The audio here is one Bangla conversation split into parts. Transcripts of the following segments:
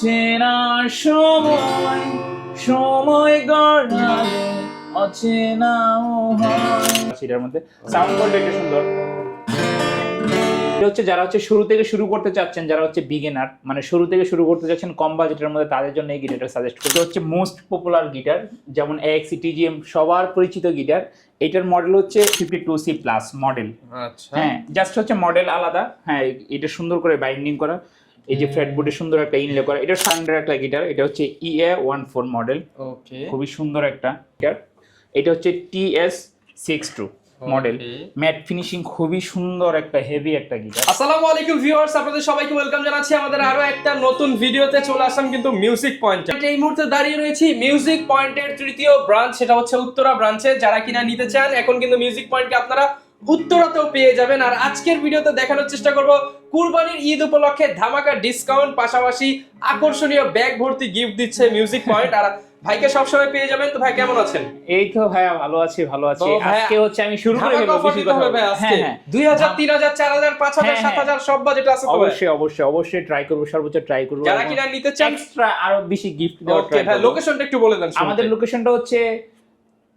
চেনা সময় সময় গড়ালে অচেনাও হয়। সেটার মধ্যে সাউন্ড কোয়ালিটি সুন্দর। এটা হচ্ছে যারা হচ্ছে শুরু থেকে শুরু করতে চাচ্ছেন, যারা হচ্ছে বিগিনার, মানে শুরু থেকে শুরু করতে চাচ্ছেন কম বাজেটের মধ্যে, তাদের জন্য এই গিটারটা সাজেস্ট করতে হচ্ছে মোস্ট পপুলার গিটার, যেমন AXE TGM সবার পরিচিত গিটার। এটার মডেল হচ্ছে 52C প্লাস মডেল। আচ্ছা, হ্যাঁ, জাস্ট হচ্ছে মডেল আলাদা। হ্যাঁ, এটা সুন্দর করে বাইন্ডিং করা, এই যে ফ্রেটবোর্ডে সুন্দর একটা ইনলে করা। এটা সাউন্ডের একটা গিটার, এটা হচ্ছে EA14 মডেল। ওকে, খুবই সুন্দর একটা গিটার। এটা হচ্ছে TS62 মডেল, ম্যাট ফিনিশিং, খুবই সুন্দর একটা হেভি একটা গিটার। আসসালামু আলাইকুম ভিউয়ার্স, আপনাদের সবাইকে ওয়েলকাম জানাচ্ছি আমাদের আরো একটা নতুন ভিডিওতে। চলে আসলাম কিন্তু মিউজিক পয়েন্টে। এই মুহূর্তে দাঁড়িয়ে রয়েছি মিউজিক পয়েন্টের তৃতীয় ব্রাঞ্চ, সেটা হচ্ছে উত্তরা ব্রাঞ্চে। যারা কিনা নিতে চান এখন কিন্তু মিউজিক পয়েন্টকে আপনারা উত্তরাতেও পেয়ে যাবেন। আর আজকের ভিডিওতে দেখানোর চেষ্টা করব কুরবানির ঈদ উপলক্ষে ধামাকা ডিসকাউন্ট, পাশাপাশি আকর্ষণীয় ব্যাগ ভর্তি গিফট দিচ্ছে মিউজিক পয়েন্ট। আর ভাইকে সবসময় পেয়ে যাবেন। তো ভাই কেমন আছেন? এই তো ভাইয়া ভালো আছি, ভালো আছি। আজকে হচ্ছে আমি শুরু করে দেব বেশি কথা হবে ভাই। আজকে 2000 3000 4000 5000 7000 সব বাজেট আছে। তো অবশ্যই অবশ্যই অবশ্যই ট্রাই করব, সর্বোচ্চ ট্রাই করব। যারা কিনা নিতে চান এক্সট্রা আরো বেশি গিফট দেওয়ার ট্রাই করব। ভাই লোকেশনটা একটু বলে দেন। আমাদের লোকেশনটা হচ্ছে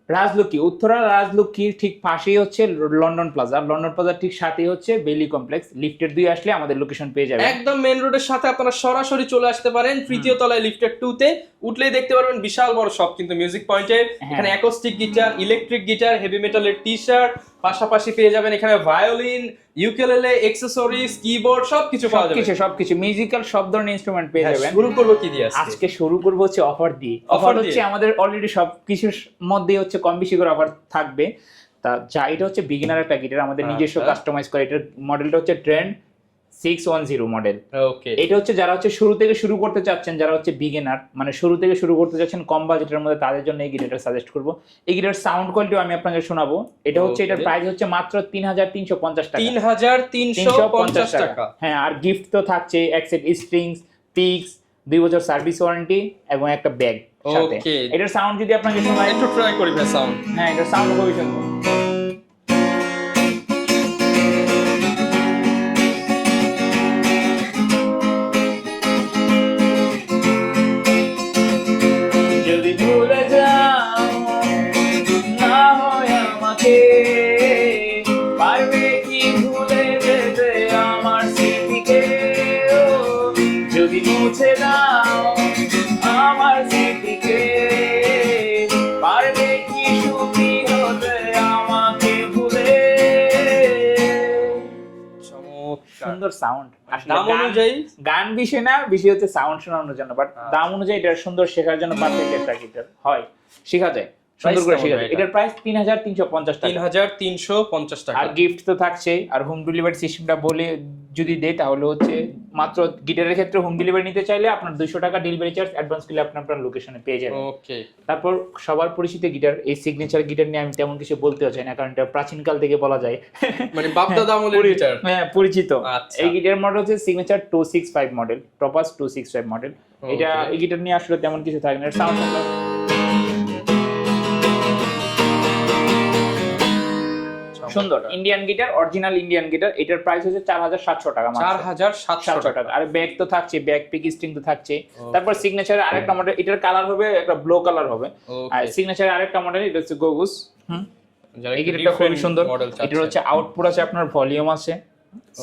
রাজলক্ষ্মী, উত্তরা রাজলক্ষ্মীর ঠিক পাশেই হচ্ছে লন্ডন প্লাজা। লন্ডন প্লাজার ঠিক সাথেই হচ্ছে বেলি কমপ্লেক্স। লিফটের 2 আসলে আমাদের লোকেশন পেয়ে যাবেন। একদম মেইন রোডের সাথে আপনারা সরাসরি চলে আসতে পারেন। তৃতীয় তলায় লিফটের 2 তে উঠলেই দেখতে পারবেন বিশাল বড় শপ কিন্তু মিউজিক পয়েন্টে। এখানে acoustic guitar, electric guitar, heavy মেটালের টি-শার্ট, পাশাপাশি পেয়ে যাবেন এখানে ভায়োলিন, ইউকেলেলে, অ্যাকসেসরিজ, কিবোর্ড সবকিছু পাওয়া যাবে। সবকিছু মিউজিক্যাল সব ধরনের ইনস্ট্রুমেন্ট পেয়ে যাবেন। শুরু করব কি দিয়ে? আজকে শুরু করব হচ্ছে অফার দিয়ে। অফার হচ্ছে আমাদের অলরেডি সবকিছুর মধ্যে হচ্ছে কম বেশি করে অফার থাকবে। তা যা এটা হচ্ছে বিগিনার একটা গিটার, আমাদের নিজস্ব কাস্টমাইজ করা। এটার মডেলটা হচ্ছে ট্রেন্ড 610 মডেল। ওকে, এটা হচ্ছে যারা হচ্ছে শুরু থেকে শুরু করতে চাচ্ছেন, যারা হচ্ছে বিগিনার, মানে শুরু থেকে শুরু করতে চাচ্ছেন কম বাজেটের মধ্যে, তাদের জন্য এই গিটারটা সাজেস্ট করব। এই গিটার সাউন্ড কোয়ালিটিও আমি আপনাকে শোনাবো। এটা হচ্ছে এটার প্রাইস হচ্ছে মাত্র 3350 টাকা। 3350 টাকা। হ্যাঁ, আর গিফট তো থাকছে এক সেট স্ট্রিংস, পিক্স, 2 বছর সার্ভিস ওয়ারেন্টি এবং একটা ব্যাগ সাথে। এটার সাউন্ড যদি আপনাকে শোনাই, একটু ট্রাই করি ভাই সাউন্ড। হ্যাঁ, এটার সাউন্ড খুবই সুন্দর। যদি ভুলে যাও না হয় আমাকে, পারবে কি ভুলে যেতে আমার স্মৃতিকে? যদি মুছে দাও আমার স্মৃতিকে, পারবে কি সুখী হতে আমাকে ভুলে? সুন্দর সাউন্ড। দাম অনুযায়ী গান বিষয় না, বিষয় হচ্ছে সাউন্ড শোনানোর জন্য, বাট দাম অনুযায়ী এটা সুন্দর, শেখার জন্য পারফেক্ট একটা গিটার হয়, শেখা যায় সুন্দর করে শেখা যায়। এটার প্রাইস 3350 টাকা। 3350 টাকা। আর গিফট তো থাকছেই। আর হোম ডেলিভারি সিস্টেমটা বলে যদি দেয় তাহলে হচ্ছে মাত্র গিটারের ক্ষেত্রে হোম ডেলিভারি নিতে চাইলে আপনার 200 টাকা ডেলিভারি চার্জ অ্যাডভান্স করলে আপনি আপনার লোকেশনে পেয়ে যাবেন। ওকে, তারপর সবার পরিচিত গিটার, এই সিগনেচার গিটার নিয়ে আমি তেমন কিছু বলতে চাই না, কারণ এটা প্রাচীন কাল থেকে বলা যায়, মানে বাপ-দাদা আমলের গিটার। হ্যাঁ, পরিচিত। আচ্ছা। এই গিটার মডেল হচ্ছে সিগনেচার 265 মডেল, টপাস 265 মডেল। এটা এই গিটার নিয়ে আসলে তেমন কিছু থাকে না। সাউন্ড সুন্দর, Indian guitar, original Indian guitar. এটার প্রাইস হচ্ছে 4700 টাকা মাত্র। 4700 টাকা। আর ব্যাগ তো থাকছে, ব্যাগ পিক স্ট্রিং তো থাকছে। তারপর সিগনেচারের আরেকটা মডেল, এটার কালার হবে একটা ব্লু কালার হবে। আর সিগনেচারের আরেকটা মডেল, এটা হচ্ছে গোগুস। এই গিটারটা খুবই সুন্দর। এটার হচ্ছে আউটপুট আছে, আপনার ভলিউম আছে,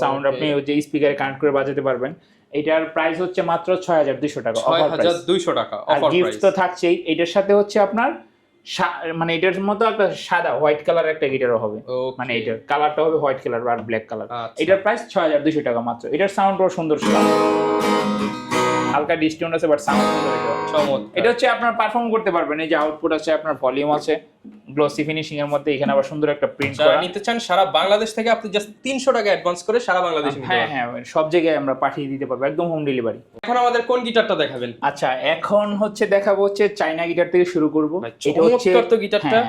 সাউন্ড আপনি ওই যে স্পিকারে কানেক্ট করে বাজাতে পারবেন। এটার প্রাইস হচ্ছে মাত্র 6200 টাকা। 6200 টাকা অফার প্রাইস। গিফট তো থাকছেই। এটার সাথে হচ্ছে আপনার মানে এটার মতো একটা সাদা হোয়াইট কালার একটা গিটারও হবে, মানে এটার কালারটা হবে হোয়াইট কালার আর ব্ল্যাক কালার। এটার প্রাইস 6200 টাকা মাত্র। এটার সাউন্ডও সুন্দর, হালকা ডিস্টাউন্ট আছে, বাট সাউন্ড সুন্দর। এটা হচ্ছে আপনার পারফর্ম করতে পারবেন। এই যে আউটপুট আছে, আপনার ভলিউম আছে, গ্লসি ফিনিশিং এর মধ্যে, এখানে আবার সুন্দর একটা প্রিন্ট করা। নিতে চান সারা বাংলাদেশ থেকে আপনি জাস্ট 300 টাকা অ্যাডভান্স করে সারা বাংলাদেশে নিতে পারবেন। হ্যাঁ, সব জায়গায় আমরা পাঠিয়ে দিতে পারবো, একদম হোম ডেলিভারি। এখন আমাদের কোন গিটারটা দেখাবেন? আচ্ছা, এখন হচ্ছে দেখাবো হচ্ছে চাইনা গিটার থেকে শুরু করব। এটা হচ্ছে তো গিটারটা,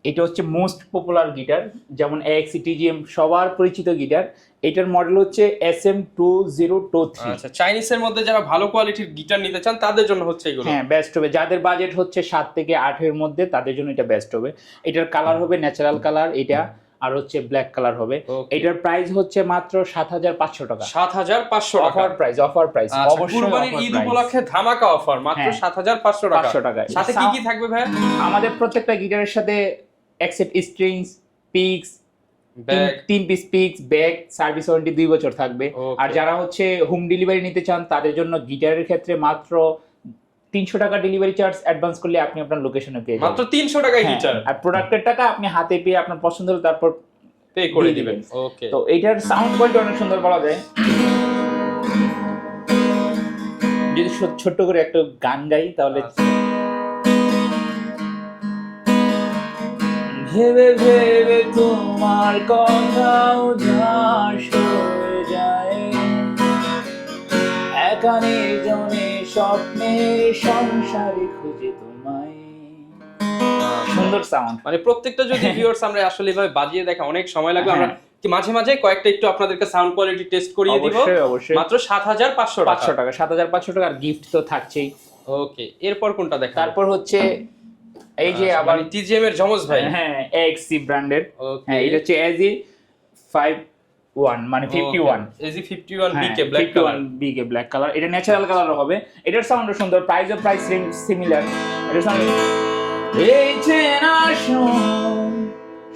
এটা হচ্ছে মোস্ট পপুলার গিটার, যেমন AXE TGM সবার পরিচিত গিটার। এটার মডেল হচ্ছে SM2023। আচ্ছা, চাইনিজের মধ্যে যারা ভালো কোয়ালিটির গিটার নিতে চান তাদের জন্য হচ্ছে এগুলো। হ্যাঁ, বেস্ট হবে। যাদের বাজেট হচ্ছে 7 থেকে 8 এর মধ্যে, তাদের জন্য এটা বেস্ট হবে। এটার কালার হবে ন্যাচারাল কালার এটা। আর হচ্ছে ব্ল্যাক কালার হবে। এটার প্রাইস হচ্ছে মাত্র ৭৫০০ টাকা। ৭৫০০ টাকা অফার প্রাইস অবশ্যই। কুরবানির ঈদ উপলক্ষে ধামাকা অফার মাত্র ৭৫০০ টাকা। সাথে কি কি থাকবে ভাই? আমাদের প্রত্যেকটা গিটারের সাথে এক set strings, peaks, 3 piece peaks, bag, service warranty 2 বছর থাকবে। আর যারা হচ্ছে হোম ডেলিভারি নিতে চান তাদের জন্য গিটারের ক্ষেত্রে মাত্র 300 টাকা ডেলিভারি চার্জ অ্যাডভান্স করলে আপনি আপনার লোকেশনে পেয়ে যাবেন। মাত্র 300 টাকায় গিটার। আর প্রোডাক্টের টাকা আপনি হাতে পেয়ে আপনার পছন্দ হলে তারপর পে করে দিবেন। ওকে। তো এইটার সাউন্ড কোয়ালিটি অনেক সুন্দর বলা যায়। যদি ছোট্ট করে একটা গান গাই তাহলে ভেবে ভেবে তোমার কথা উদাস হয়ে যায়, একা নির্জনে স্বপ্নে সংসারে খুঁজে তোমায়। সুন্দর সাউন্ড। মানে প্রত্যেকটা যদি ভিউয়ার্স আমরা আসলে এভাবে বাজিয়ে দেখা অনেক সময় লাগবে। আমরা মাঝে মাঝে কয়েকটা একটু আপনাদেরকে সাউন্ড কোয়ালিটি টেস্ট করিয়ে দিব। অবশ্যই মাত্র ৭৫০০ টাকা। ৭৫০০ টাকা। আর গিফট তো থাকছেই। ওকে, এরপর কোনটা দেখা? তারপর হচ্ছে এই যে আবার টিজিএম এর জমজ ভাই। হ্যাঁ, এক্সসি ব্র্যান্ডের। হ্যাঁ, এটা হচ্ছে এজি 51 মানে 51 এজি 51 বিকে ব্ল্যাক কালার। বিকে ব্ল্যাক কালার। এটা ন্যাচারাল কালার হবে। এটার সাউন্ড সুন্দর, প্রাইস সিমিলার। এটার সাউন্ড এই যে না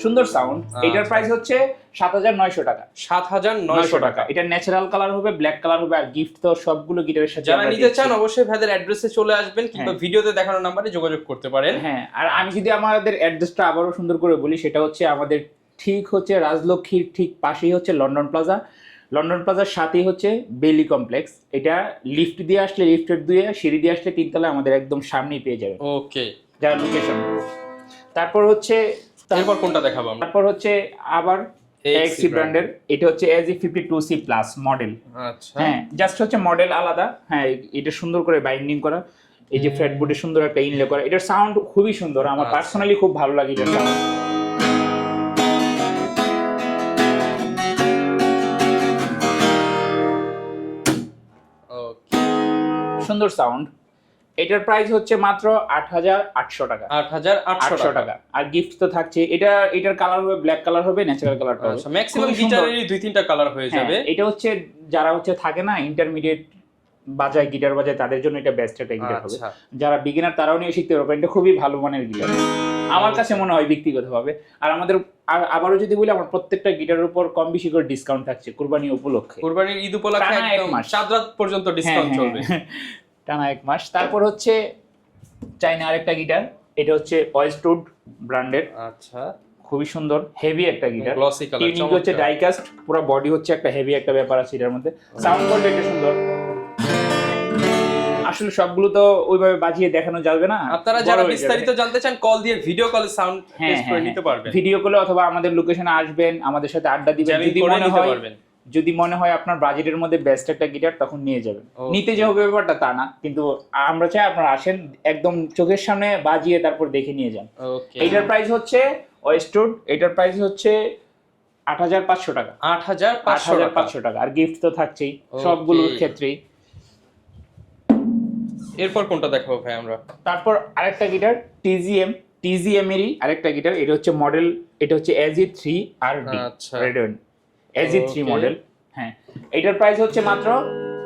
সুন্দর সাউন্ড। এটার প্রাইস হচ্ছে ৭৯০০ টাকা। ৭৯০০ টাকা। এটা ন্যাচারাল কালার হবে, ব্ল্যাক কালার হবে। আর গিফট তো সবগুলো গিটারের সাথে। যারা নিতে চান অবশ্যই ভাইদের অ্যাড্রেসে চলে আসবেন কিংবা ভিডিওতে দেখানো নম্বরে যোগাযোগ করতে পারেন। হ্যাঁ, আর আমি যদি আমাদের অ্যাড্রেসটা আবারও সুন্দর করে বলি, সেটা হচ্ছে আমাদের ঠিক হচ্ছে রাজলক্ষ্মীর ঠিক পাশেই হচ্ছে লন্ডন প্লাজা। লন্ডন প্লাজার সাথেই হচ্ছে বেলি কমপ্লেক্স। এটা লিফট দিয়ে আসলে, লিফটের দিয়ে সিঁড়ি দিয়ে আসলে 3 তলায় আমাদের একদম সামনেই পেয়ে যাবেন। ওকে, যার লোকেশন। তারপর হচ্ছে এরপর কোনটা দেখাবো আমরা? তারপর হচ্ছে আবার এক্সসি ব্র্যান্ডের। এটা হচ্ছে এজি 52C প্লাস মডেল। আচ্ছা, হ্যাঁ, জাস্ট হচ্ছে মডেল আলাদা। হ্যাঁ, এটা সুন্দর করে বাইন্ডিং করা, এই যে ফ্রেটবোর্ডে সুন্দর একটা ইনলে করা। এটার সাউন্ড খুবই সুন্দর, আমার পার্সোনালি খুব ভালো লাগে এটার সাউন্ড। ওকে, সুন্দর সাউন্ড। এটার প্রাইস হচ্ছে মাত্র ৮৮০০ টাকা। ৮৮০০ টাকা। আর গিফট তো থাকছে। এটার কালার হবে ব্ল্যাক কালার হবে, ন্যাচারাল কালারটা হবে। আচ্ছা, ম্যাক্সিমাম গিটারেরই 2-3টা কালার হয়ে যাবে। এটা হচ্ছে যারা হচ্ছে থাকে না ইন্টারমিডিয়েট বাজায়, গিটার বাজায়, তাদের জন্য এটা বেস্ট একটা গিটার হবে। যারা বিগিনার তারাও নিয়ে শিখতে পারবে। এটা খুবই ভালো মানের গিটার আমার কাছে মনে হয় ব্যক্তিগতভাবে। আর আমাদের আবারও যদি বলি, আমার প্রত্যেকটা গিটারের উপর কম বেশি করে ডিসকাউন্ট থাকছে কুরবানি উপলক্ষে। কুরবানির ঈদ উপলক্ষে একদম 7 রাত পর্যন্ত ডিসকাউন্ট চলবে, টানা 1 মাস। তারপর হচ্ছে চাইনা আরেকটা গিটার। এটা হচ্ছে ওয়েস্টউড ব্র্যান্ডের। আচ্ছা, খুবই সুন্দর হেভি একটা গিটার। গ্লসি কালার, টিউনিং হচ্ছে ডাইকাস্ট, পুরো বডি হচ্ছে একটা হেভি একটা ব্যাপার আছে এটার মধ্যে। সাউন্ড কোয়ালিটি সুন্দর। আসলে সবগুলো তো ওইভাবে বাজিয়ে দেখানো যাবে না। আপনারা যারা বিস্তারিত জানতে চান কল দিয়ে ভিডিও কলে সাউন্ড টেস্ট করে নিতে পারবেন। ভিডিও কলে অথবা আমাদের লোকেশনে আসবেন, আমাদের সাথে আড্ডা দিবেন। যদি মনে হয় আপনার বাজেটের মধ্যে বেস্ট একটা গিটার, তখন নিয়ে যাবেন। নিতে যে হবে ব্যাপারটা তা না, কিন্তু আমরা চাই আপনারা আসেন, একদম চোখের সামনে বাজিয়ে তারপর দেখে নিয়ে যান। এইটার প্রাইস হচ্ছে ওয়েস্টউড। এটার প্রাইস হচ্ছে ৮৫০০ টাকা। ৮৫০০ টাকা। আর গিফট তো থাকছেই সবগুলোর ক্ষেত্রেই। এরপর কোনটা দেখাবো ভাই আমরা? তারপর আরেকটা গিটার টিজিএম এরই আরেকটা গিটার। এটা হচ্ছে মডেল, এটা হচ্ছে AG 3RD radon AG 3 model. হ্যাঁ, এটার প্রাইস হচ্ছে মাত্র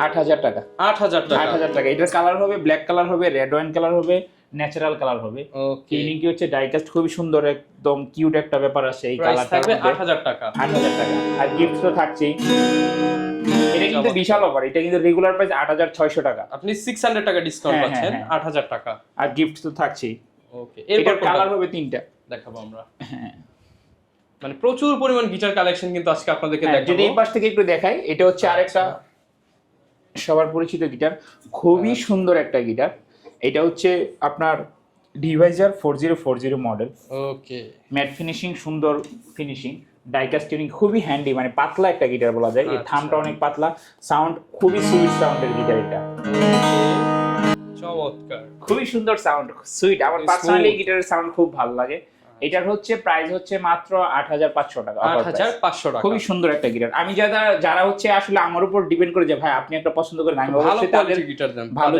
৮০০০ টাকা। ৮০০০ টাকা। এটার কালার হবে ব্ল্যাক কালার হবে, রেড ওয়াইন কালার হবে, ন্যাচারাল কালার হবে। টিউনিং কি হচ্ছে ডাইকাস্ট, খুবই সুন্দর, একদম কিউট একটা ব্যাপার আছে এই কালারটা। থাকবে ৮০০০ টাকা। ৮০০০ টাকা। আর গিফট তো থাকছেই। এটা কিন্তু বিশাল অফার। এটা কিন্তু রেগুলার প্রাইস ৮৬০০ টাকা। আপনি 600 টাকা ডিসকাউন্ট পাচ্ছেন, ৮০০০ টাকা। আর গিফট তো থাকছেই। ওকে, এরপর কালার হবে 3টা দেখাবো আমরা। হ্যাঁ, মানে প্রচুর পরিমাণ গিটার কালেকশন কিন্তু আজকে আপনাদেরকে দেখাবো। যদি এই পাশ থেকে একটু দেখাই, এটা হচ্ছে আরেকটা সবার পরিচিত গিটার। খুবই সুন্দর একটা গিটার। এটা হচ্ছে আপনার ডিভাইজার 4040 মডেল। ওকে, ম্যাট ফিনিশিং, সুন্দর ফিনিশিং, ডাইকাস্ট টিউনিং, খুবই হ্যান্ডি, মানে পাতলা একটা গিটার বলা যায়। এই থামটা অনেক পাতলা, সাউন্ড খুবই সুইট সাউন্ডের গিটার এটা। চমৎকার, খুবই সুন্দর সাউন্ড, সুইট। আমার পার্সোনালি গিটারের সাউন্ড খুব ভালো লাগে। এটার হচ্ছে প্রাইস হচ্ছে মাত্র ৮৫০০ টাকা। ৮৫০০ টাকা। খুবই সুন্দর একটা গিটার। আমি যারা হচ্ছে আসলে আমার উপর ডিপেন্ড করে যে ভাই আপনি একটা পছন্দ করেন, আমি ভালো অবশ্যই তাদের গিটার দেন, ভালো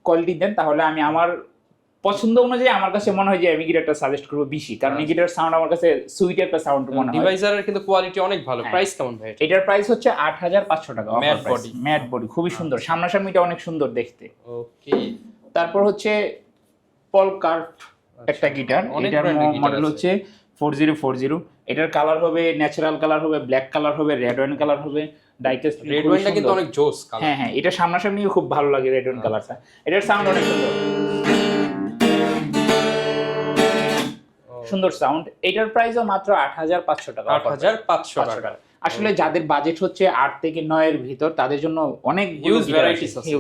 কোয়ালিটি দেন, তাহলে আমি আমার পছন্দ অনুযায়ী আমার কাছে মনে হয় যে আমি গিটারটা সাজেস্ট করবো বেশি, কারণ এই গিটার সাউন্ড আমার কাছে সুইট একটা সাউন্ড মনে হয়। ডিভাইসারের কিন্তু কোয়ালিটি অনেক ভালো। প্রাইস কেমন ভাই? এটার প্রাইস হচ্ছে 8500 টাকা। ম্যাট বডি, ম্যাট বডি খুবই সুন্দর, সামনাসামনিটা অনেক সুন্দর দেখতে। ওকে। তারপর হচ্ছে পলকার্প একটা গিটার, এটার মডেল হচ্ছে 4040। এটার কালার হবে ন্যাচারাল কালার হবে, ব্ল্যাক কালার হবে, রেড ওয়াইন কালার হবে, ডাইকাস্ট। রেড ওয়াইনটা কিন্তু অনেক জোস কালার। হ্যাঁ হ্যাঁ, এটা সামনাসামনি খুব ভালো লাগে রেড ওয়াইন কালারটা। এটার সাউন্ড অনেক সুন্দর, সুন্দর সাউন্ড। এটার প্রাইসও মাত্র 8500 টাকা। 8500 টাকা। আসলে যাদের বাজেট হচ্ছে 8 থেকে 9 এর ভিতর, তাদের জন্য অনেক হিউজ ভ্যারাইটিস আছে।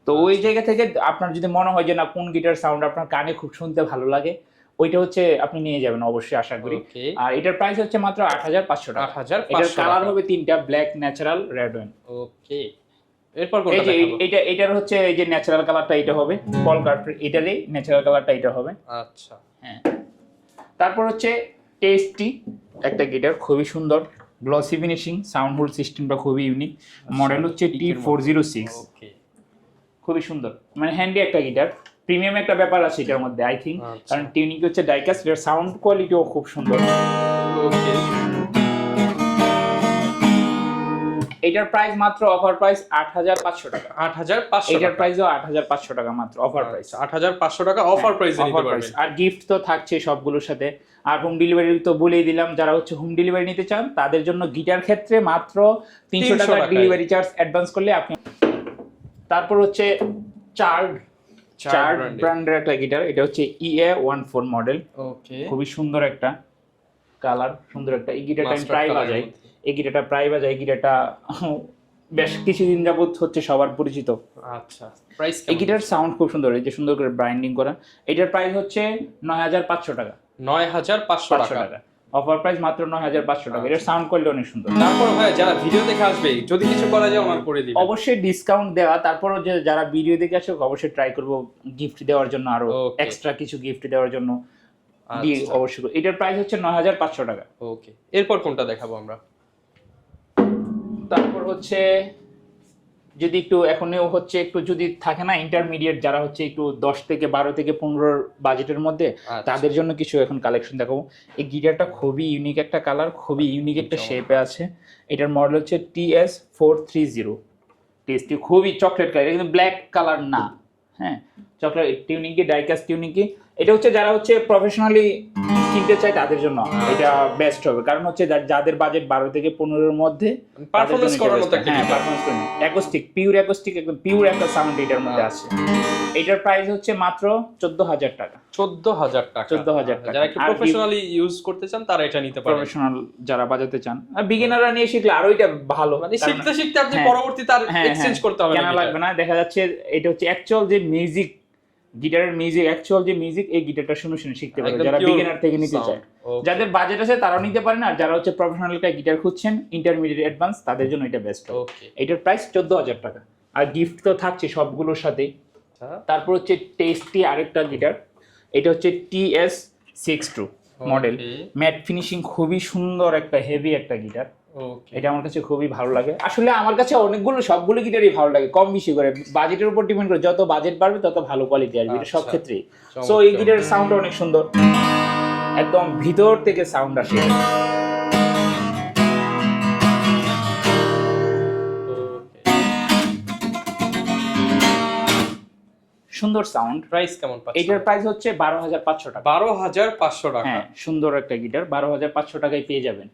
তো ওই জায়গা থেকে আপনার যদি মনে হয় যে না কোন গিটার সাউন্ড আপনার কানে খুব শুনতে ভালো লাগে, ওইটা হচ্ছে আপনি নিয়ে যাবেন অবশ্যই, আশা করি। আর এটার প্রাইস হচ্ছে মাত্র 8500 টাকা। 8500 এটার কালার হবে তিনটা, ব্ল্যাক, ন্যাচারাল, রেড ওয়াইন। ওকে। এরপর কোনটা দেখাবো? এটার হচ্ছে এই যে ন্যাচারাল কালারটা এটা হবে, পলকার্প এটারই ন্যাচারাল কালারটা এটা হবে। আচ্ছা, হ্যাঁ। তারপর হচ্ছে টেস্টি একটা গিটার, খুবই সুন্দর, গ্লসি ফিনিশিং, সাউন্ড হোল সিস্টেমটা খুবই ইউনিক। মডেল হচ্ছে T406। ওকে। খুবই সুন্দর, মানে হ্যান্ডি একটা গিটার, প্রিমিয়াম একটা ব্যাপার আছে এটার মধ্যে আই থিঙ্ক, কারণ টিউনিং হচ্ছে ডাইকাস্ট, এর সাউন্ড কোয়ালিটিও খুব সুন্দর। ওকে। এটার প্রাইস মাত্র অফার প্রাইস 8500 টাকা। 8500। এটার প্রাইসও 8500 টাকা মাত্র, অফার প্রাইস 8500 টাকা অফার প্রাইসে নিতে পারবেন। আর গিফট তো থাকছে সবগুলোর সাথে। আর হোম ডেলিভারি তো বলেই দিলাম, যারা হচ্ছে হোম ডেলিভারি নিতে চান তাদের জন্য গিটার ক্ষেত্রে মাত্র 300 টাকা ডেলিভারি চার্জ অ্যাডভান্স করলে আপনি। তারপর হচ্ছে চার্ড ব্র্যান্ডের একটা গিটার, এটা হচ্ছে EA14 মডেল। ওকে। খুবই সুন্দর একটা কালার, সুন্দর একটা। এই গিটারটা আমি প্রায় বাজাই, এই গিটারটা বেশ কিছুদিন যাবত হচ্ছে সবার পরিচিত। আচ্ছা, প্রাইস এই গিটার সাউন্ড খুব সুন্দর, এই যে সুন্দর করে ব্রাইন্ডিং করা। এটার প্রাইস হচ্ছে 9500 টাকা। 9500 টাকা। অফার প্রাইস মাত্র 9500 টাকা। এটার সাউন্ড কোয়ালিটি অনেক সুন্দর। তারপর ভাই যারা ভিডিও দেখে আসবে, যদি কিছু করা যায় আমার করে দিবেন। অবশ্যই ডিসকাউন্ট দেওয়া, তারপরও যে যারা ভিডিও দেখে আসে অবশ্যই ট্রাই করব গিফট দেওয়ার জন্য, আরো এক্সট্রা কিছু গিফট দেওয়ার জন্য দিয়ে অবশ্যই। এটার প্রাইস হচ্ছে 9500 টাকা। ওকে। এরপর কোনটা দেখাবো আমরা? তারপর হচ্ছে যদি একটু এখনও হচ্ছে একটু যদি থাকে না ইন্টারমিডিয়েট, যারা হচ্ছে একটু 10 থেকে 12 থেকে 15 বাজেটের মধ্যে, তাদের জন্য কিছু এখন কালেকশন দেখাবো। এই গিটারটা খুবই ইউনিক একটা কালার, খুবই ইউনিক একটা শেপে আছে। এটার মডেল হচ্ছে TS430। টেস্টি, খুবই চকলেট কালার, কিন্তু ব্ল্যাক কালার না। হ্যাঁ, চকলেট টিউনিংকি, ডাইকাস্ট টিউনিংকি। এটা হচ্ছে যারা হচ্ছে প্রফেশনালি কিনতে চায় তাদের জন্য এটা বেস্ট হবে, কারণ হচ্ছে যাদের বাজেট 12 থেকে 15 এর মধ্যে পারফরম্যান্স করার মতো একটা পারফরম্যান্স করে অ্যাকোস্টিক, পিওর অ্যাকোস্টিক, একদম পিওর একটা সাউন্ড এটার মধ্যে আছে। এটার প্রাইস হচ্ছে মাত্র 14000 টাকা। 14000 টাকা। 14000 টাকা। যারা একটু প্রফেশনালি ইউজ করতে চান তারা এটা নিতে পারেন। প্রফেশনাল যারা বাজাতে চান, আর বিগিনাররা নিয়ে শিখলে আরো এটা ভালো, মানে শিখতে শিখতে আপনি পরবর্তীতে আর এক্সচেঞ্জ করতে হবে না, কেনা লাগবে না। দেখা যাচ্ছে এটা হচ্ছে অ্যাকচুয়াল যে মিউজিক, গিটারের মিউজিক, অ্যাকচুয়াল যে মিউজিক, এই গিটারটা শুনে শুনে শিখতে পারে যারা বিগিনার থেকে নিতে চায়। যাদের বাজেট আছে তারাও নিতে পারেন, আর যারা হচ্ছে প্রফেশনাল একটা গিটার খুঁজছেন ইন্টারমিডিয়েট অ্যাডভান্স, তাদের জন্য এটা বেস্ট। এটার প্রাইস 14000 টাকা। আর গিফট তো থাকছে সবগুলোর সাথে। তারপর হচ্ছে টেস্টি আরেকটা গিটার, এটা হচ্ছে TS62 মডেল, ম্যাট ফিনিশিং, খুবই সুন্দর একটা হেভি একটা গিটার। এটা আমার কাছে খুবই ভালো লাগে। আসলে আমার কাছে সবগুলো গিটারই ভালো লাগে, কম বেশি করে বাজেটের উপর ডিপেন্ড করে। যত বাজেট বাড়বে তত ভালো কোয়ালিটি আসবে, এটা সব ক্ষেত্রেই। সো এই গিটারের সাউন্ড অনেক সুন্দর, একদম ভিতর থেকে সাউন্ড আসে। সুন্দর সাউন্ড। প্রাইস কেমন পাচ্ছেন? এটার প্রাইস হচ্ছে 12500 টাকা। 12500 টাকা। হ্যাঁ, সুন্দর একটা গিটার 12500 টাকায় পেয়ে যাবেন।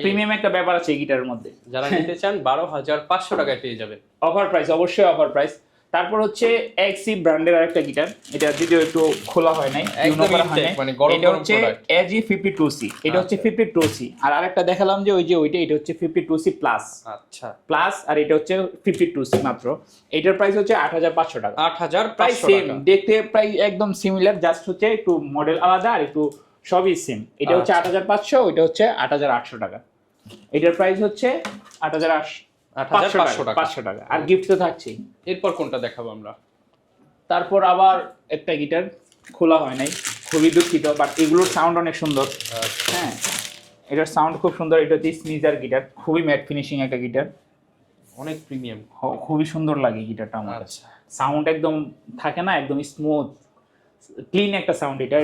প্রিমিয়াম একটা ব্যাপার আছে এই গিটারের মধ্যে, যারা নিতে চান 12500 টাকায় পেয়ে যাবেন। অফার প্রাইস, অবশ্যই অফার প্রাইস। তারপর হচ্ছে XC ব্র্যান্ডের আরেকটা গিটার, এটা যদিও একটু খোলা হয় নাই, এটা হচ্ছে AG52C। এটা হচ্ছে 52C। আর আরেকটা দেখালাম যে ওই যে ওইটা, এটা হচ্ছে 52C প্লাস। আচ্ছা, প্লাস, আর এটা হচ্ছে 52C মাত্র। এটার প্রাইস হচ্ছে 8500 টাকা। 8500 টাকা। দেখতে প্রায় একদম সিমিলার, জাস্ট হচ্ছে একটু মডেল আলাদা, আর একটু সবই সেম। এটা হচ্ছে 8500, ওইটা হচ্ছে 8800 টাকা। এটার প্রাইস হচ্ছে 8500 টাকা। আর গিফট তো থাকছেই। এরপর কোনটা দেখাবো আমরা? তারপর আবার একটা গিটার খোলা হয় নাই, খুবই দুঃখিত, বাট এগুলোর সাউন্ড অনেক সুন্দর। হ্যাঁ, এটার সাউন্ড খুব সুন্দর। এটা হচ্ছে স্মিজার গিটার, খুবই ম্যাট ফিনিশিং একটা গিটার, অনেক প্রিমিয়াম, খুবই সুন্দর লাগে গিটারটা আমার। সাউন্ড একদম থাকে না, একদম স্মুথ, ক্লিন একটা সাউন্ড এটা।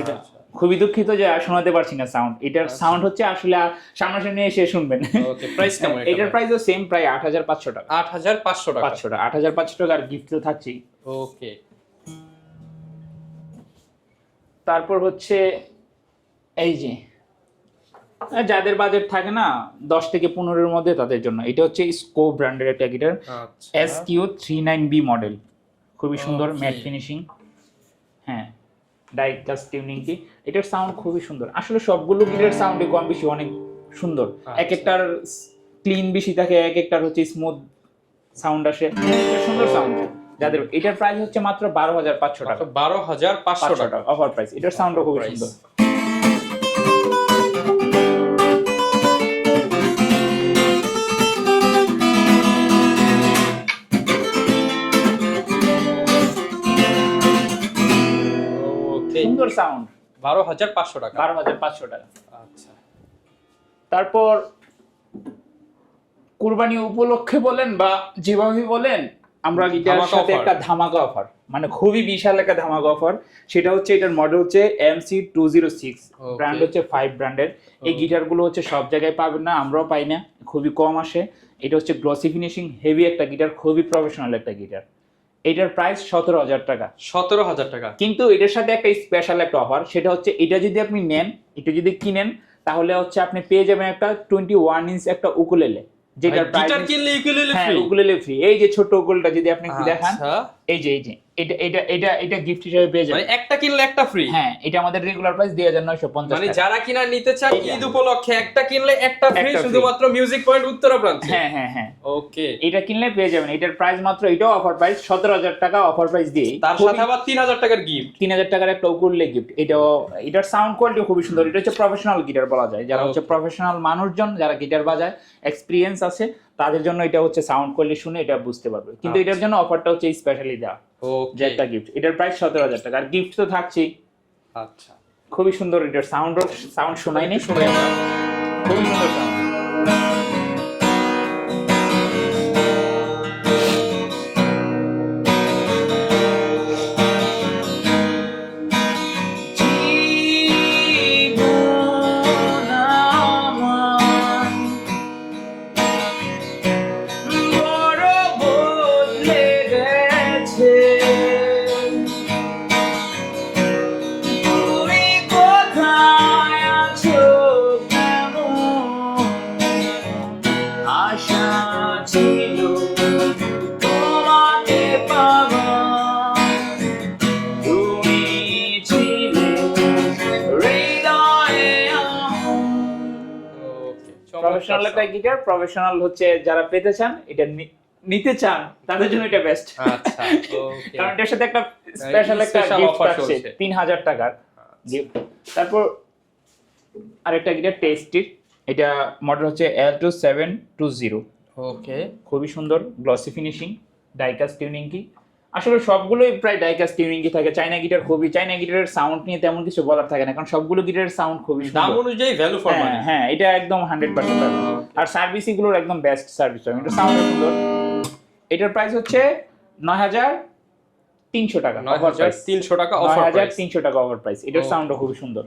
খুবই দুঃখিত যে শোনাতে পারছি না সাউন্ড। এটার সাউন্ড হচ্ছে আসলে সামনাসামনি এসে শুনবেন। ওকে, প্রাইস কেমন? এটার প্রাইসও সেম, প্রায় 8500 টাকা। 8500 টাকা। 8500 টাকা। আর গিফট তো থাকছেই। ওকে, তারপর হচ্ছে এই যে যাদের বাজেট থাকে না 10 থেকে 15 এর মধ্যে, তাদের জন্য এটা হচ্ছে স্কোপ ব্র্যান্ডের একটা গিটার। আচ্ছা, SQ39B মডেল, খুবই সুন্দর ম্যাট ফিনিশিং। হ্যাঁ, ডাইকাস্ট টিউনিং কি, এটার সাউন্ড খুবই সুন্দর। আসলে সবগুলো গিটারের সাউন্ডই কম বেশি অনেক সুন্দর। এক একটার ক্লিন বেশি থাকে, এক একটার হচ্ছে স্মুথ সাউন্ড আসে, সুন্দর সাউন্ড। যাদের এটার প্রাইস হচ্ছে মাত্র 12500 টাকা। 12500 টাকা অফার প্রাইস। এটার সাউন্ডও খুবই সুন্দর। সুন্দর সাউন্ড। 12500 টাকা। 12500 টাকা। আচ্ছা, তারপর কুরবানি উপলক্ষে বলেন বা যেভাবে বলেন, আমরা গিটারের সাথে একটা ধামাকা অফার, মানে খুবই বিশাল একটা ধামাকা অফার। সেটা হচ্ছে এটার মডেল হচ্ছে MC206, ব্র্যান্ড হচ্ছে 5 ব্র্যান্ডের। এই গিটারগুলো হচ্ছে সব জায়গায় পাবেন না, আমরাও পাই না, খুবই কম আসে। এটা হচ্ছে গ্লসি ফিনিশিং হেভি একটা গিটার, খুবই প্রফেশনাল একটা গিটার। এটার প্রাইস 17000 টাকা। 17000 টাকা। কিন্তু এটার সাথে একটা স্পেশাল একটা অফার, সেটা হচ্ছে এটা যদি আপনি নেন, এটা যদি কিনেন, তাহলে হচ্ছে আপনি পেয়ে যাবেন একটা 21 ইঞ্চ একটা উকুলেলে, যেটার প্রাইস গিটার কিনলে উকুলেলে ফ্রি। হ্যাঁ, উকুলেলে ফ্রি। এই যে ছোট উকুলটা যদি আপনি দেখান, এই যে এটা গিফট হিসেবে পেয়ে যাবেন। মানে একটা কিনলে একটা ফ্রি। হ্যাঁ, এটা আমাদের রেগুলার প্রাইস 2950 টাকা। মানে যারা কিনা নিতে চান ঈদ উপলক্ষে একটা কিনলে একটা ফ্রি, শুধুমাত্র মিউজিক পয়েন্ট উত্তরা ব্রাঞ্চে। হ্যাঁ হ্যাঁ হ্যাঁ, ওকে। এটা কিনলে পেয়ে যাবেন। এটার প্রাইস মাত্র, এটাও অফার প্রাইস 17000 টাকা অফার প্রাইস দিয়ে। তার সাথে আবার 3000 টাকার গিফট। 3000 টাকার একটা উকুলেলে গিফট। এটার সাউন্ড কোয়ালিটি খুবই সুন্দর। এটা হচ্ছে প্রফেশনাল গিটার বলা যায়, যারা হচ্ছে প্রফেশনাল মানুষজন, যারা গিটার বাজায়, এক্সপেরিয়েন্স আছে, তাদের জন্য এটা হচ্ছে সাউন্ড কোয়ালিটি শুনে এটা বুঝতে পারবে। কিন্তু এটার জন্য অফারটা হচ্ছে স্পেশালি দেওয়া, যে একটা গিফট। এটার প্রাইস 17000 টাকা। আর গিফট তো থাকছেই। আচ্ছা, খুবই সুন্দর। এটার সাউন্ড শোনাই নেই, শুনে আমরা খুবই সুন্দর সাউন্ড। প্রফেশনাল একটা গিটার। প্রফেশনাল হচ্ছে যারা পেতে চান, এটা নিতে চান, তাদের জন্য এটা বেস্ট। আচ্ছা, ওকে। কারণ এটার সাথে একটা স্পেশাল একটা গিফট আছে 3000 টাকার গিফট। তারপর আরেকটা গিটার টেস্টির, এটা মডেল হচ্ছে L2720। ওকে, খুবই সুন্দর গ্লসি ফিনিশিং, ডাইকাস্ট টিউনিং কি। আসলে সবগুলোই প্রায় ডাইকাস্ট টিউনিং কি থাকে। চাইনা গিটারের সাউন্ড নিয়ে তেমন কিছু বলার থাকে না, কারণ সবগুলো গিটারের সাউন্ড খুবই সুন্দর, দাম অনুযায়ী ভ্যালু ফর মানি। হ্যাঁ, এটা একদম 100% পাবেন। আর সার্ভিস এগুলোর একদম বেস্ট সার্ভিস পাবেন। এটা সাউন্ড সুন্দর। এটার প্রাইস হচ্ছে 9300 টাকা। 9300 টাকা অফার প্রাইস। 9300 টাকা অফার প্রাইস। এটার সাউন্ডও খুবই সুন্দর।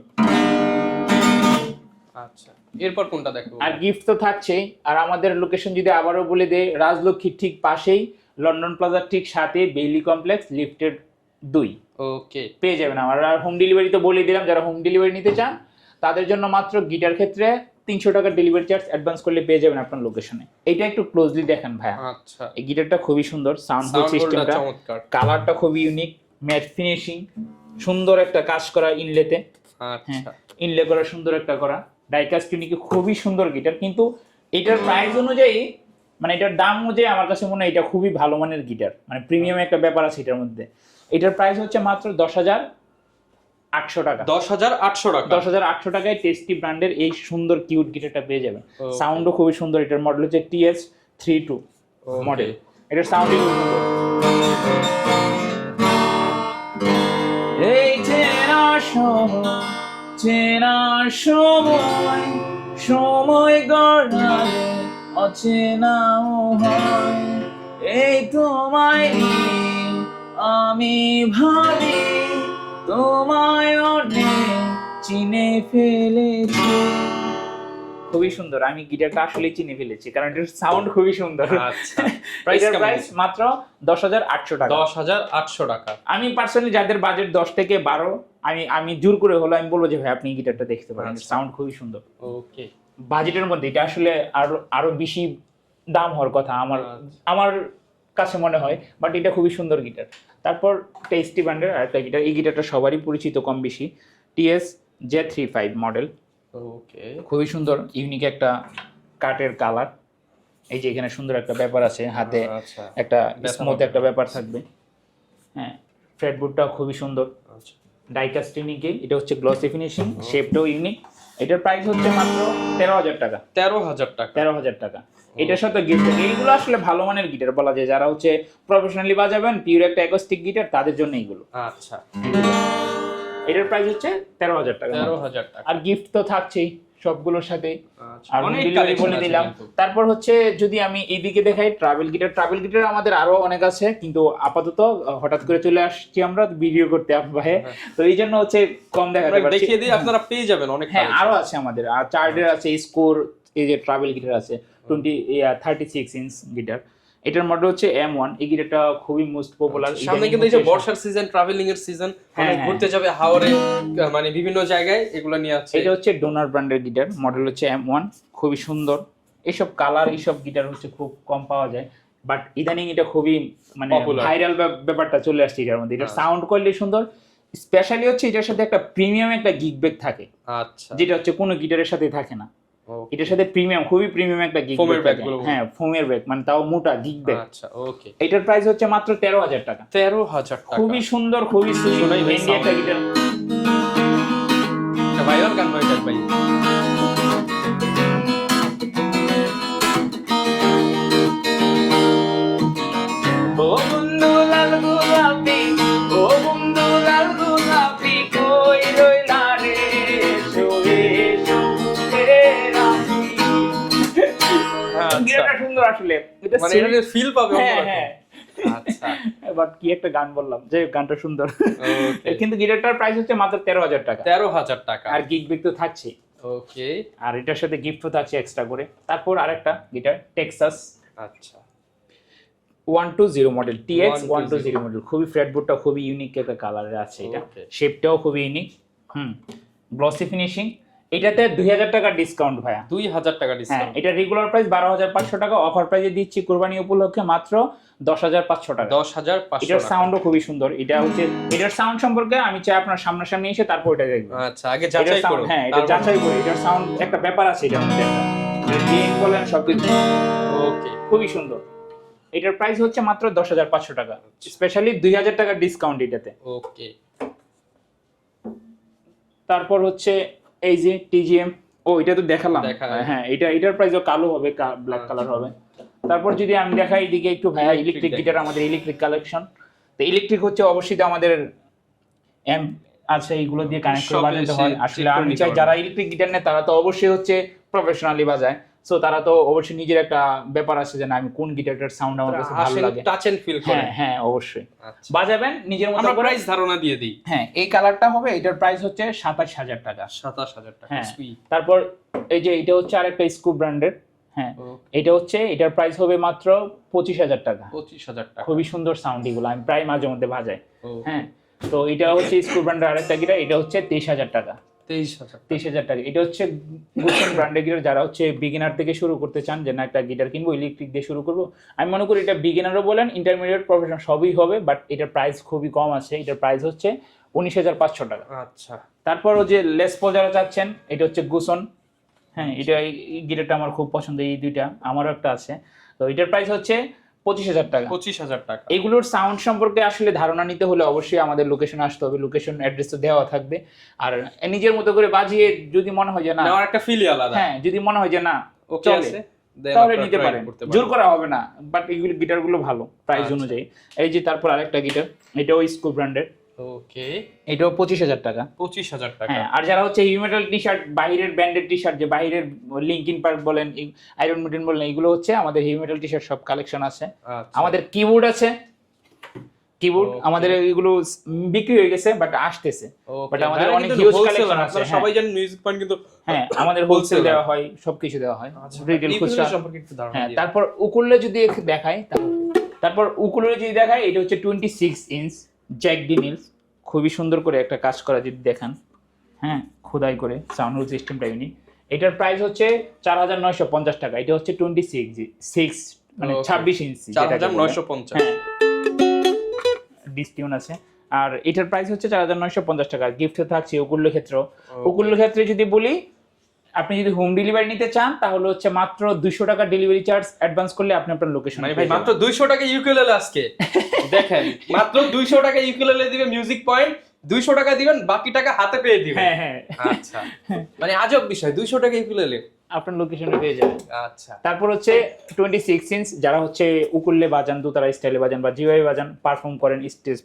আচ্ছা, এরপর কোনটা দেখবো? আর গিফট তো থাকছেই। আর আমাদের লোকেশন যদি আবারও বলে দেই, রাজলক্ষ্মীর ঠিক পাশেই, লন্ডন প্লাজার ঠিক সাথে, বেইলি কমপ্লেক্স, লিফটেড 2। ওকে, পেয়ে যাবেন আমার। আর হোম ডেলিভারি তো বলে দিলাম, যারা হোম ডেলিভারি নিতে চান তাদের জন্য মাত্র গিটার ক্ষেত্রে 300 টাকা ডেলিভারি চার্জ অ্যাডভান্স করলে পেয়ে যাবেন আপনার লোকেশনে। এটা একটু ক্লোজলি দেখেন ভাইয়া। আচ্ছা, এই গিটারটা খুবই সুন্দর, সাউন্ড সিস্টেমটা চমৎকার, কালারটা খুবই ইউনিক, ম্যাট ফিনিশিং, সুন্দর একটা কাজ করা ইনলেতে। আচ্ছা, ইনলে করা সুন্দর একটা করা, ডাইকাস্ট টিউনিং খুবই সুন্দর গিটার। কিন্তু এটার প্রাইস অনুযায়ী, মানে এটার দাম অনুযায়ী আমার কাছে মনে হয় এটা খুবই ভালো মানের গিটার, মানে প্রিমিয়াম একটা ব্যাপার আছে এটার মধ্যে। এটার প্রাইস হচ্ছে মাত্র 10800 টাকা। 10800 টাকা। 10800 টাকায় টেস্টি ব্র্যান্ডের এই সুন্দর কিউট গিটারটা পেয়ে যাবেন। সাউন্ডও খুবই সুন্দর। এটার মডেল হচ্ছে TS32 মডেল। এটার সাউন্ড খুব সুন্দর। এই চেনার সময় গড়ালে অচেনাও হয়। এই তোমায় আমি ভাবি, তোমায় অনেক চিনে ফেলেছি। খুবই সুন্দর, আমি গিটারটা আসলে চিনে ফেলেছি কারণ এটার সাউন্ড খুবই সুন্দর। আচ্ছা, এটার প্রাইস মাত্র 10,800 টাকা। 10,800 টাকা। আমি পার্সোনালি যাদের বাজেট 10 থেকে 12, আমি জোর করে হলো আমি বলবো যে ভাই আপনি গিটারটা দেখতে পারেন, সাউন্ড খুবই সুন্দর। ওকে, বাজেটের মধ্যে এটা আসলে আরো বেশি দাম হওয়ার কথা আমার কাছে মনে হয়, বাট এটা খুবই সুন্দর গিটার। তারপর টেস্টি ব্র্যান্ডের আরেকটা গিটার, এই গিটারটা সবারই পরিচিত কম বেশি, TS J35 মডেল। ওকে, খুবই সুন্দর, ইউনিক একটা কাঠের কালার। এই যে এখানে সুন্দর একটা ব্যাপার আছে, হাতে আচ্ছা, একটা স্মুথ একটা ব্যাপার থাকবে। হ্যাঁ, ফ্রেটবোর্ডটা খুবই সুন্দর, আচ্ছা, ডাইকাস্ট ইউনিকে, এটা হচ্ছে গ্লসি ফিনিশিং, শেপটাও ইউনিক। এটার প্রাইস হচ্ছে মাত্র 13,000 টাকা। 13,000 টাকা। 13,000 টাকা। এটার সাথে গিফট থাকে। এইগুলো আসলে ভালো মানের গিটার বলা যায়, যারা হচ্ছে প্রফেশনালি বাজাবেন, পিওর একটা অ্যাকোস্টিক গিটার, তাদের জন্য এইগুলো। আচ্ছা, এটার প্রাইস হচ্ছে 13,000 টাকা। 13,000 টাকা। আর গিফট তো থাকছেই সবগুলোর সাথে। আচ্ছা, আর অনেক ডেলিভারি কালেকশন বলে দিলাম। তারপর হচ্ছে যদি আমি এইদিকে দেখাই ট্রাভেল গিটার আমাদের আরো অনেক আছে, কিন্তু আপাতত হঠাৎ করে চলে আসছি আমরা ভিডিও করতে ভাই, তো এই জন্য হচ্ছে কম দেখাতে পারছি। দেখিয়ে দিই, আপনারা পেয়ে যাবেন অনেক। হ্যাঁ, আরো আছে আমাদের, আর চার্ডের আছে, স্কোর, এই যে ট্রাভেল গিটার আছে 36 ইঞ্চ গিটার। এটার মডেল হচ্ছে M1। এই গিটারটা খুবই মোস্ট পপুলার। সামনে কিন্তু এই যে বর্ষার সিজন, ট্রাভেলিং এর সিজন, মানে ঘুরতে যাবে হাওরে, মানে বিভিন্ন জায়গায় এগুলো নিয়ে আছে। এটা হচ্ছে ডোনার ব্র্যান্ডের গিটার, মডেল হচ্ছে M1, খুবই সুন্দর। এইসব কালার, এইসব গিটার হচ্ছে খুব কম পাওয়া যায়, বাট ইদানিং এটা খুবই মানে ভাইরাল ব্যাপারটা চলে আসছে এটার মধ্যে। এটার সাউন্ড কোয়ালিটি সুন্দর, স্পেশালি হচ্ছে এটার সাথে একটা প্রিমিয়াম একটা গিগ ব্যাগ থাকে। আচ্ছা, যেটা হচ্ছে কোনো গিটারের সাথে থাকে না। এটার সাথে প্রিমিয়াম, খুবই প্রিমিয়াম একটা গিগ ব্যাগ। হ্যাঁ, ফোমের ব্যাগ, মানে তাও মোটা গিগ ব্যাগ। আচ্ছা, ওকে। এটার প্রাইস হচ্ছে মাত্র 13,000 টাকা। 13,000 টাকা। খুবই সুন্দর, খুবই সুন্দর একটা গিটার। ভাইরাল গান ভাই ভাই। ও বন্ধু লাল গোলাপি, ও বন্ধু লাল গোলাপি, কই রইলা রে, শুয়ে শুয়ে রাখি। গিটারটা সুন্দর আসলে, এটা মানে এটা ফিল পাবে। হ্যাঁ হ্যাঁ। আচ্ছা, বাট কি একটা গান বললাম, যে গানটা সুন্দর। কিন্তু গিটারটার প্রাইস হচ্ছে মাত্র 13,000 টাকা। 13,000 টাকা। আর গিগ ব্যাগ তো থাকছে। ওকে, আর এটার সাথে গিফটও থাকছে এক্সট্রা করে। তারপর আরেকটা গিটার, টেক্সাস আচ্ছা 120 মডেল, TX 120 মডেল। খুবই ফ্রেটবোর্ডটা খুবই ইউনিক একটা কালারে আছে, এটা শেপটাও খুবই ইউনিক। Glossy finishing. এটাতে 2,000 টাকা ডিসকাউন্ট ভাইয়া। 2,000 টাকা ডিসকাউন্ট। এটা রেগুলার প্রাইস 12,500 টাকা, অফার প্রাইসে দিচ্ছি কুরবানি উপলক্ষে মাত্র 10,500 টাকা। 10,500। এটার সাউন্ডও খুবই সুন্দর। এটা হচ্ছে, এটার সাউন্ড সম্পর্কে আমি চাই আপনার সামনাসামনি এসে তারপর এটা দেখবেন। আচ্ছা, আগে যাচাই করুন। হ্যাঁ, এটা যাচাই করি। এটার সাউন্ড একটা ব্যাপার আছে এটার মধ্যে, একটা গেইন বলেন সবকিছু। ওকে, খুবই সুন্দর। এটার প্রাইস হচ্ছে মাত্র 10,500 টাকা, স্পেশালি 2,000 টাকা ডিসকাউন্ট এটাতে। ওকে, তারপর হচ্ছে এই যে TGM, এটা তো দেখালাম। হ্যাঁ, এটার প্রাইসও কালো হবে, ব্ল্যাক কালার হবে। তারপর যদি আমি দেখাই এদিকে একটু ভাইয়া, ইলেকট্রিক গিটার, আমাদের ইলেকট্রিক কালেকশন। তো ইলেকট্রিক হচ্ছে অবশ্যই তো আমাদের আচ্ছা, এইগুলো দিয়ে কানেক্ট করে বাজাতে হয়। আসলে আমি চাই যারা ইলেকট্রিক গিটার নেয় তারা তো অবশ্যই হচ্ছে প্রফেশনালি বাজায়, সো তারা তো অবশ্যই নিজের একটা ব্যাপার আছে যে না, আমি কোন গিটারটার সাউন্ড আমার কাছে ভালো লাগে, টাচ এন্ড ফিল করে। হ্যাঁ অবশ্যই বাজাবেন নিজের মতো আমরা করে। প্রাইস ধারণা দিয়ে দিই। হ্যাঁ, এই কালারটা হবে, এটার প্রাইস হচ্ছে 27,000 টাকা। 27,000 টাকা। হ্যাঁ, তারপর এই যে এটা হচ্ছে আরেকটা স্কুপ ব্র্যান্ডের। হ্যাঁ, এটা হচ্ছে, এটার প্রাইস হবে মাত্র 25,000 টাকা। 25,000 টাকা। খুবই সুন্দর সাউন্ড, এগুলো আমি প্রায় মাঝে মধ্যে বাজাই। হ্যাঁ, তো এটা হচ্ছে স্কুপ ব্র্যান্ডের আরেকটা গিটার, এটা হচ্ছে 23,000 টাকা। 23,000 টাকা। এটা হচ্ছে গুসন ব্র্যান্ডের গিটার, যারা হচ্ছে বিগিনার থেকে শুরু করতে চান, যে না একটা গিটার কিনবো, ইলেকট্রিক দিয়ে শুরু করবো। আমি মনে করি এটা বিগিনারও বলেন, ইন্টারমিডিয়েট, প্রফেশনাল সবই হবে, বাট এটার প্রাইস খুবই কম আছে। এটার প্রাইস হচ্ছে 19,500 টাকা। আচ্ছা, তারপর যে লেসপল যারা চাচ্ছেন, এটা হচ্ছে গুসন। হ্যাঁ, এটা এই গিটারটা আমার খুব পছন্দ, এই দুইটা আমারও একটা আছে। তো এটার প্রাইস হচ্ছে 25,000 টাকা। 25,000 টাকা। এগুলোর সাউন্ড সম্পর্কে আসলে ধারণা নিতে হলে অবশ্যই আমাদের লোকেশন আসতে হবে, লোকেশন অ্যাড্রেস তো দেওয়া থাকবে। আর নিজের মতো করে বাজিয়ে যদি মনে হয় যে না, নেওয়ার একটা ফিলই আলাদা। হ্যাঁ, যদি মনে হয় যে না ওকে আছে, তাহলে নিতে পারেন, জোর করা হবে না। বাট এইগুলো গিটারগুলো ভালো প্রাইস অনুযায়ী। এই যে তারপর আরেকটা গিটার, এটাও স্কুপ ব্র্যান্ডের। ওকে, এটাও 25,000 টাকা। 25,000 টাকা। হ্যাঁ, আর যারা হচ্ছে হেভি মেটাল টি-শার্ট, বাইরের ব্র্যান্ডের টি-শার্ট, যে বাইরের লিঙ্কিন পার্ক বলেন, আয়রন মেডেন বলেন, এগুলো হচ্ছে আমাদের হেভি মেটাল টি-শার্ট সব কালেকশন আছে। আমাদের কিবোর্ড আছে, কিবোর্ড আমাদের এগুলো বিক্রি হয়ে গেছে বাট আসতেছে, বাট আমাদের অনেক হিউজ কালেকশন আছে। সবাই জানেন মিউজিক পয়েন্ট কিন্তু হ্যাঁ আমাদের হোলসেল দেওয়া হয়, সবকিছু দেওয়া হয়, রিটেল খুচরা সম্পর্কে একটু ধারণা হ্যাঁ। দিন। তারপর উকুলে যদি দেখাই, তারপর উকুলে যদি দেখাই, এটা হচ্ছে 26 ইঞ্চ জ্যাক ডিনিলস, খুবই সুন্দর করে একটা কাজ করা যদি দেখান, হ্যাঁ খোদাই করে সাউন্ড সিস্টেমটা ইউনিক। এটার প্রাইস হচ্ছে 4950 টাকা। এটা হচ্ছে 26 মানে 26 ইঞ্চি, 4950। হ্যাঁ ডিসটিউন আছে। আর এটার প্রাইস হচ্ছে 4950 টাকা। গিফটে থাকছে উকুলের ক্ষেত্র। উকুলের ক্ষেত্রে যদি বলি, আপনি যদি হোম ডেলিভারি নিতে চান তাহলে হচ্ছে মাত্র 200 টাকা ডেলিভারি চার্জ অ্যাডভান্স করলে আপনি আপনার লোকেশন। মানে ভাই মাত্র 200 টাকা ইউকুলেলে আজকে দেখেন, মাত্র 200 টাকা ইউকুলেলে দিবে মিউজিক পয়েন্ট, 200 টাকা দিবেন, বাকি টাকা হাতে পেয়ে দিবেন। হ্যাঁ হ্যাঁ আচ্ছা, মানে আজব বিষয়, 200 টাকা ইউকুলেলে আপনার লোকেশনে পেয়ে যাবেন। আচ্ছা, তারপর হচ্ছে 26 ইঞ্চ, যারা হচ্ছে উকুলে বাজান, দোতারা স্টাইলে বাজান বা যেভাবে বাজান, পারফর্ম করেন, স্টেজ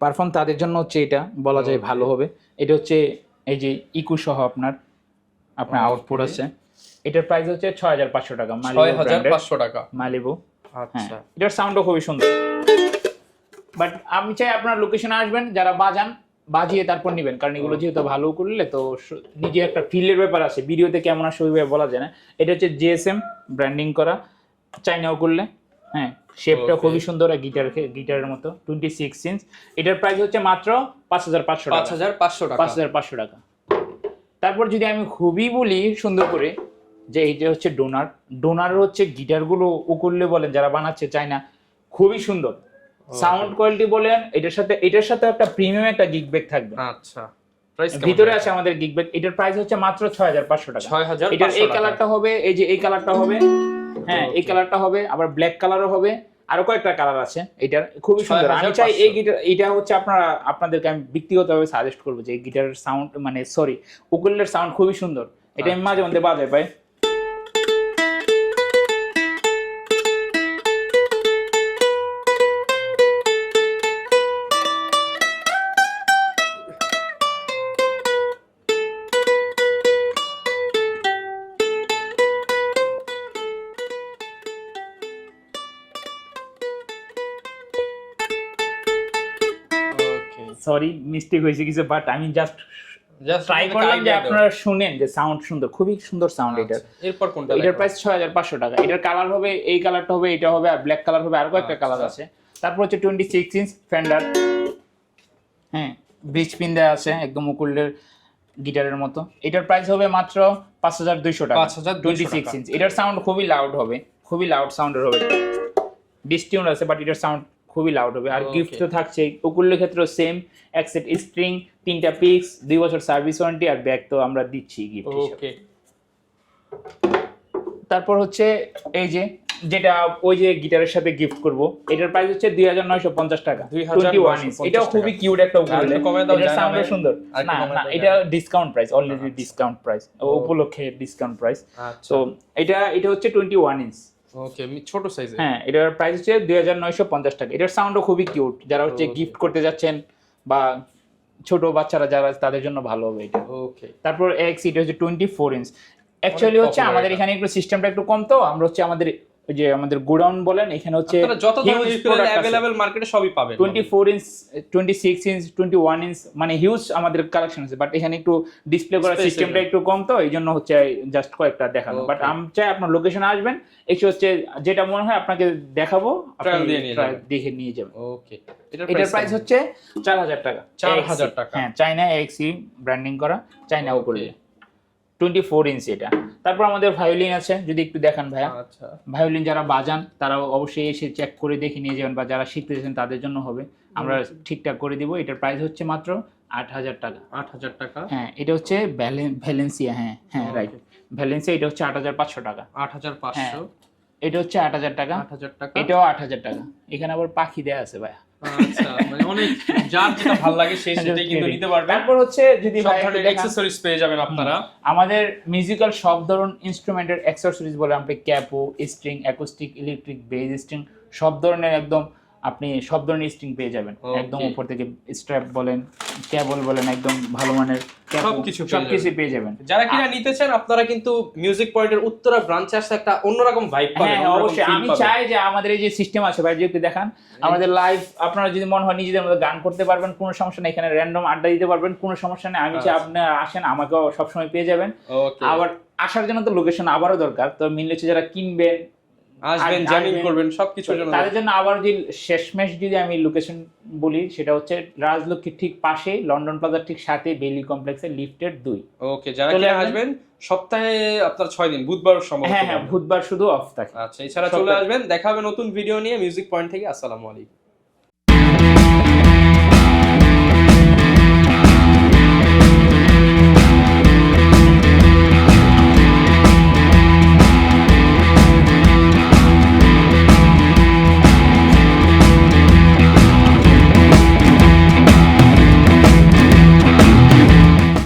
পারফর্ম তাদের জন্য হচ্ছে এটা বলা যায় ভালো হবে। এটা হচ্ছে এই যে ইকু সহ আপনার আউটপুট আছে। এটার প্রাইস হচ্ছে 6500 টাকা। 6500 টাকা মালিবু। আচ্ছা, এটার সাউন্ডও খুবই সুন্দর। বাট আমি চাই আপনার লোকেশনে আসবেন, যারা বাজান বাজিয়ে তারপর নেবেন, কারণ এগুলো যেহেতু ভালো করলে তো নিজে একটা ফিল্ডের ব্যাপার আছে, ভিডিওতে কেমন আসে ওইভাবে বলা যায় না। এটা হচ্ছে জিএসএম ব্র্যান্ডিং করা, চাইনাও করলে, হ্যাঁ শেপটা খুবই সুন্দর, গিটারের মতো। 26 ইঞ্চ, এটার প্রাইস হচ্ছে মাত্র 5500 টাকা। 5500 টাকা। তারপর যদি আমি খুবই বলি সুন্দর করে, যে এইটা হচ্ছে ডোনার হচ্ছে গিটারগুলো উকুলে বলেন যারা বানাচ্ছে চায়না, খুবই সুন্দর সাউন্ড কোয়ালিটি বলেন। এটার সাথে একটা প্রিমিয়াম একটা গিগ ব্যাগ থাকবে। আচ্ছা, প্রাইস ভিতরে আছে আমাদের গিগ ব্যাগ। এটার প্রাইস হচ্ছে মাত্র 6500 টাকা। 6500 এটার এই কালারটা হবে, এই যে এই কালারটা হবে, হ্যাঁ এই কালারটা হবে, আবার ব্ল্যাক কালারও হবে, আরো কয়েকটা কালার আছে। এটার খুবই সুন্দর। আমি চাই এই গিটার, এটা হচ্ছে আপনাদেরকে আমি ব্যক্তিগতভাবে সাজেস্ট করবো যে এই গিটারের সাউন্ড মানে উকুলেলের সাউন্ড খুবই সুন্দর। এটা আমি মাঝে মধ্যে বাজাই পাই। সরি মিস্টেক হয়েছে কিছু, বাট আমি জাস্ট ট্রাই করলাম যে আপনারা শুনেন যে সাউন্ড সুন্দর, খুবই সুন্দর সাউন্ড এটার। এরপর কোনটা? এটার প্রাইস 6500 টাকা। এটার কালার হবে, এই কালারটা হবে, এটা হবে, আর ব্ল্যাক কালার হবে, আর কয়েকটা কালার আছে। তারপর হচ্ছে 26 ইঞ্চ ফেন্ডার, হ্যাঁ ব্রিজ পিন দেওয়া আছে একদম উকুলের গিটারের মতো। এটার প্রাইস হবে মাত্র 5200 টাকা। 26 ইঞ্চ। এটার সাউন্ড খুবই লাউড হবে, খুবই লাউড সাউন্ডের হবে। ডিসটিউন আছে বাট এটার সাউন্ড খুবই লাউড হবে। আর গিফট তো থাকছে উকুলের ক্ষেত্রে সেম, এক সেট স্ট্রিং, 3টা পিক্স, 2 বছর সার্ভিস ওয়ারেন্টি, আর ব্যাগ তো আমরা দিচ্ছি গিফট হিসেবে। তারপর হচ্ছে এই যে যেটা ওই যে গিটারের সাথে গিফট করব, এটার প্রাইস হচ্ছে 2950 টাকা। 21 ইঞ্চ। এটাও খুবই কিউট একটা উকুলেলে, এটার সাউন্ড সুন্দর। না না এটা discount price, already discount price, উপলক্ষে ডিসকাউন্ট প্রাইস। তো এটা হচ্ছে 21 ইঞ্চ। ওকে, ছোট সাইজে। হ্যাঁ এটার প্রাইস হচ্ছে 2950 টাকা। এটার সাউন্ডও খুবই কিউট, যারা হচ্ছে গিফট করতে যাচ্ছেন বা ছোট বাচ্চারা যারা, তাদের জন্য ভালো হবে এটা। ওকে, তারপর এক্স, এটা হচ্ছে 24 ইঞ্চ। অ্যাকচুয়ালি হচ্ছে আমাদের এখানে একটু সিস্টেমটা একটু কম, তো আমরা হচ্ছে আমাদের যে আমাদের গোডাউন বলেন, এখানে হচ্ছে যত ধরনের ইউকুলেলে अवेलेबल মার্কেটে সবই পাবেন। 24 ইঞ্চ, 26 ইঞ্চ, 21 ইঞ্চ, মানে হিউজ আমাদের কালেকশন আছে। বাট এখানে একটু ডিসপ্লে করার সিস্টেমটা একটু কম, তো এই জন্য হচ্ছে জাস্ট কয়েকটা দেখানো। বাট আমি চাই আপনার লোকেশনে আসবেন, একটু হচ্ছে যেটা মনে হয় আপনাকে দেখাবো, আপনি দেখে নিয়ে যাবেন। ওকে, এটার প্রাইস হচ্ছে 4000 টাকা। 4000 টাকা। হ্যাঁ চাইনা এক্সি ব্র্যান্ডিং করা, চাইনা উপরে 24 ইঞ্চ এটা। তারপর আমাদের ভায়োলিন আছে, যদি একটু দেখান ভাইয়া। আচ্ছা, ভায়োলিন যারা বাজান তারা অবশ্যই এসে চেক করে দেখে নিয়ে যাবেন, বা যারা শিখতেছেন তাদের জন্য হবে, আমরা ঠিকঠাক করে দিব। এটার প্রাইস হচ্ছে মাত্র 8000 টাকা। 8000 টাকা। হ্যাঁ এটা হচ্ছে ভ্যালেন্সিয়া, হ্যাঁ হ্যাঁ রাইট ভ্যালেন্সিয়া। এটা হচ্ছে 8500 টাকা। 8500। এটা হচ্ছে 8000 টাকা। 8000 টাকা। এটাও 8000 টাকা। এখানে আবার পাখি দেয়া আছে ভাইয়া। আচ্ছা, মানে অনেক যার যেটা ভালো লাগে সেটাই কিন্তু নিতে পারবেন। তারপর হচ্ছে যদি সব ধরনের অ্যাকসেসরিজ পেয়ে যাবেন আপনারা। আমাদের মিউজিক্যাল সব ধরনের ইনস্ট্রুমেন্টের অ্যাকসেসরিজ বলে, আপনি Capo, string, acoustic, electric, base string, সব ধরনের একদম আপনি সব ধরনের স্ট্রিং পেয়ে যাবেন, Okay. একদম উপর থেকে স্ট্র্যাপ বলেন, কেবল বলেন, একদম ভালো মানের সবকিছু পেয়ে যাবেন। যারা কিনা নিতে চান আপনারা কিন্তু মিউজিক পয়েন্টের উত্তরা ব্রাঞ্চে আসলে একটা অন্যরকম ভাইব পাবেন। হ্যাঁ অবশ্যই, আমি চাই যে আমাদের এই যে সিস্টেম আছে ভাই, যদি দেখান আমাদের লাইভ, আপনারা যদি মনে হয় নিজেদের মধ্যে গান করতে পারবেন, কোনো সমস্যা নেই, এখানে র্যান্ডম আড্ডা দিতে পারবেন, কোনো সমস্যা নেই। আমি চাই আপনারা আসেন, আমাকেও সবসময় পেয়ে যাবেন। আবার আসার জন্য তো লোকেশন আবারও দরকার, তো মিললে যারা কিনবেন আসবেন, জ্যামিং করবেন, সবকিছুর জন্য তাদের জন্য আবার যে শেষমেশ যদি আমি লোকেশন বলি, সেটা হচ্ছে রাজলক্ষ্মীর ঠিক পাশে, লন্ডন প্লাজার ঠিক সাথে, বেইলি কমপ্লেক্সের লিফটের 2। ওকে, যারা কিনা আসবেন সপ্তাহে আপনার 6 দিন, বুধবার সম্ভবত। হ্যাঁ, বুধবার শুধু অফ থাকে। আচ্ছা, এছাড়া চলে আসবেন, দেখা হবে নতুন ভিডিও নিয়ে মিউজিক পয়েন্ট থেকে। আসসালামু আলাইকুম।